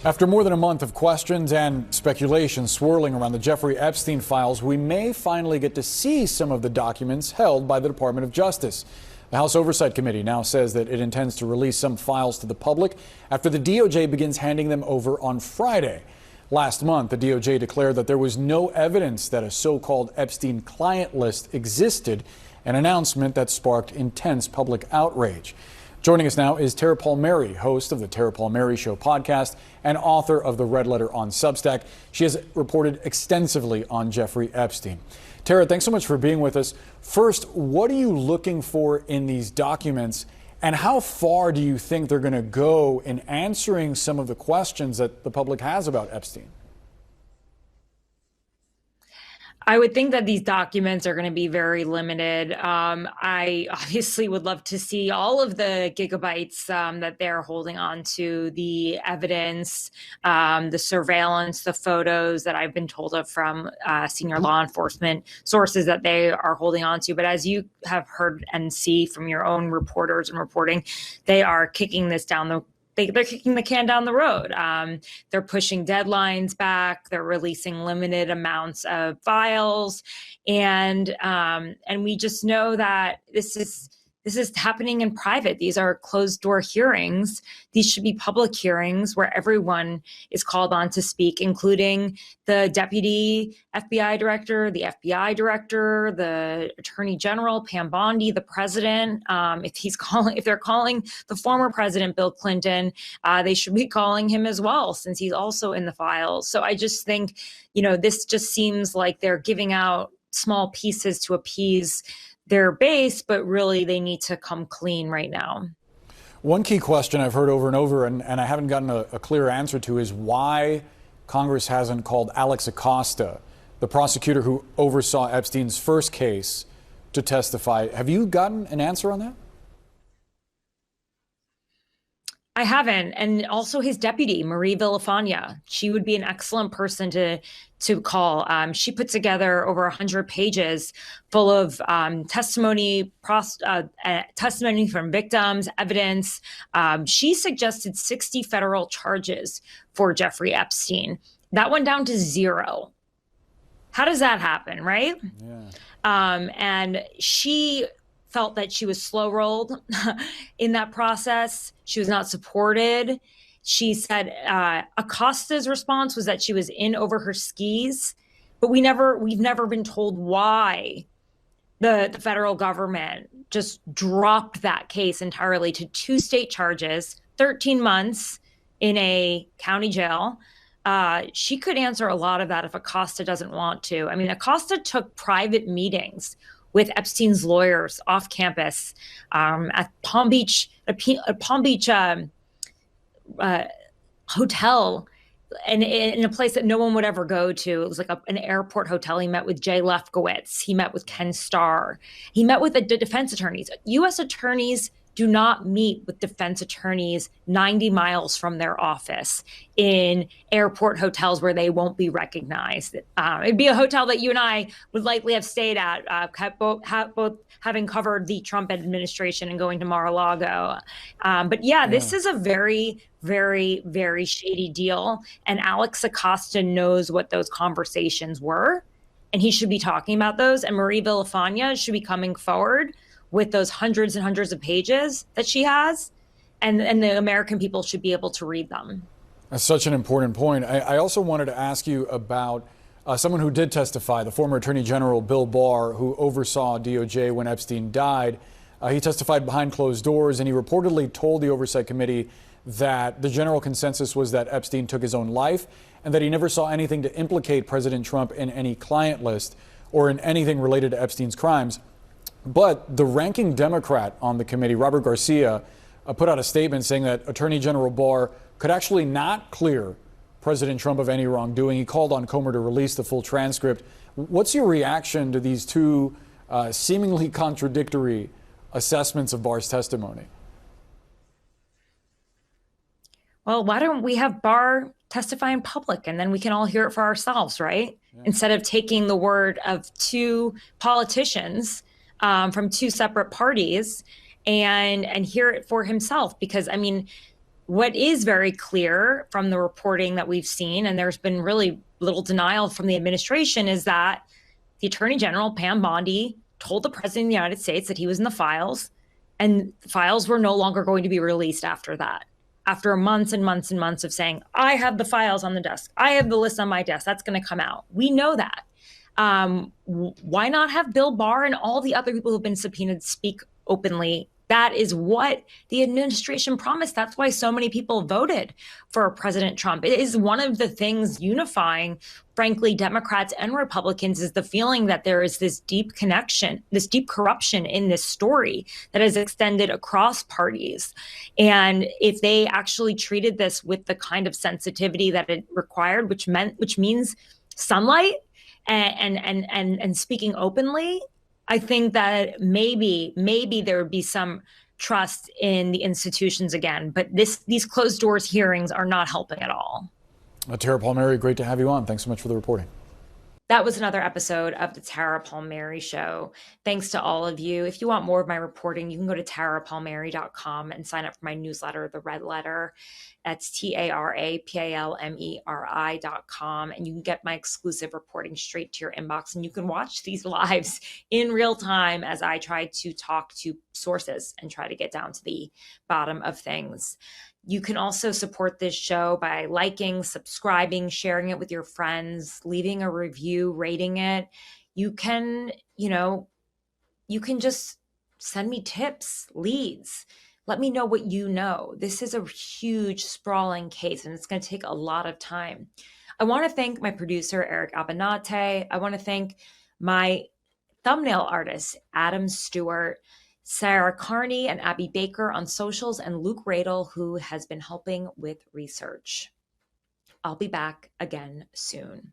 After more than a month of questions and speculation swirling around the Jeffrey Epstein files, we may finally get to see some of the documents held by the Department of Justice. The House Oversight Committee now says that it intends to release some files to the public after the DOJ begins handing them over on Friday. Last month, the DOJ declared that there was no evidence that a so-called Epstein client list existed, an announcement that sparked intense public outrage. Joining us now is Tara Palmeri, host of the Tara Palmeri Show podcast and author of The Red Letter on Substack. She has reported extensively on Jeffrey Epstein. Tara, thanks so much for being with us. First, what are you looking for in these documents, and how far do you think they're going to go in answering some of the questions that the public has about Epstein? I would think that these documents are going to be very limited. I obviously would love to see all of the gigabytes that they're holding on to, the evidence, the surveillance, the photos that I've been told of from senior law enforcement sources that they are holding on to. But as you have heard and see from your own reporters and reporting, they are kicking this down they're kicking the can down the road. They're pushing deadlines back. They're releasing limited amounts of files, and we just know that this is happening in private. These are closed door hearings. These should be public hearings where everyone is called on to speak, including the deputy FBI director, the FBI director, the attorney general, Pam Bondi, the president. If they're calling the former president, Bill Clinton, they should be calling him as well, since he's also in the files. So I just think, this just seems like they're giving out small pieces to appease their base, but really they need to come clean right now. One key question I've heard over and over, and I haven't gotten a clear answer to, is why Congress hasn't called Alex Acosta, the prosecutor who oversaw Epstein's first case, to testify. Have you gotten an answer on that? I haven't. And also his deputy, Marie Villafana. She would be an excellent person to call. She put together over 100 pages full of testimony from victims, evidence. She suggested 60 federal charges for Jeffrey Epstein. That went down to 0. How does that happen, right? Yeah. And she felt that she was slow-rolled in that process. She was not supported. She said Acosta's response was that she was in over her skis, but we've never been told why the federal government just dropped that case entirely to 2 state charges, 13 months in a county jail. She could answer a lot of that if Acosta doesn't want to. I mean, Acosta took private meetings with Epstein's lawyers off campus at Palm Beach hotel, and in a place that no one would ever go to. It was like an airport hotel. He met with Jay Lefkowitz. He met with Ken Starr. He met with the defense attorneys. U.S. attorneys do not meet with defense attorneys 90 miles from their office in airport hotels where they won't be recognized. It'd be a hotel that you and I would likely have stayed at, both having covered the Trump administration and going to Mar-a-Lago. But yeah, this is a very, very, very shady deal. And Alex Acosta knows what those conversations were, and he should be talking about those. And Marie Villafana should be coming forward with those hundreds and hundreds of pages that she has, and the American people should be able to read them. That's such an important point. I also wanted to ask you about someone who did testify, the former Attorney General Bill Barr, who oversaw DOJ when Epstein died. He testified behind closed doors, and he reportedly told the Oversight Committee that the general consensus was that Epstein took his own life and that he never saw anything to implicate President Trump in any client list or in anything related to Epstein's crimes. But the ranking Democrat on the committee, Robert Garcia, put out a statement saying that Attorney General Barr could actually not clear President Trump of any wrongdoing. He called on Comer to release the full transcript. What's your reaction to these two seemingly contradictory assessments of Barr's testimony? Well, why don't we have Barr testify in public, and then we can all hear it for ourselves, right? Yeah. Instead of taking the word of 2 politicians from 2 separate parties and hear it for himself. Because, I mean, what is very clear from the reporting that we've seen, and there's been really little denial from the administration, is that the Attorney General, Pam Bondi, told the President of the United States that he was in the files, and the files were no longer going to be released after that. After months and months and months of saying, I have the files on the desk, I have the list on my desk, that's going to come out. We know that. Why not have Bill Barr and all the other people who've been subpoenaed speak openly? That is what the administration promised. That's why so many people voted for President Trump. It is one of the things unifying, frankly, Democrats and Republicans, is the feeling that there is this deep connection, this deep corruption in this story that has extended across parties. And if they actually treated this with the kind of sensitivity that it required, which means sunlight and speaking openly, I think that maybe there would be some trust in the institutions again. But these closed doors hearings are not helping at all. Tara Palmeri, great to have you on. Thanks so much for the reporting. That was another episode of the Tara Palmeri Show. Thanks to all of you. If you want more of my reporting, you can go to tarapalmeri.com and sign up for my newsletter, The Red Letter. That's TARAPALMERI.com. And you can get my exclusive reporting straight to your inbox. And you can watch these lives in real time as I try to talk to sources and try to get down to the bottom of things. You can also support this show by liking, subscribing, sharing it with your friends, leaving a review, rating it. You can just send me tips, leads. Let me know what you know. This is a huge, sprawling case, and it's going to take a lot of time. I want to thank my producer, Eric Abinate. I want to thank my thumbnail artist, Adam Stewart, Sarah Carney and Abby Baker on socials, and Luke Radel, who has been helping with research. I'll be back again soon.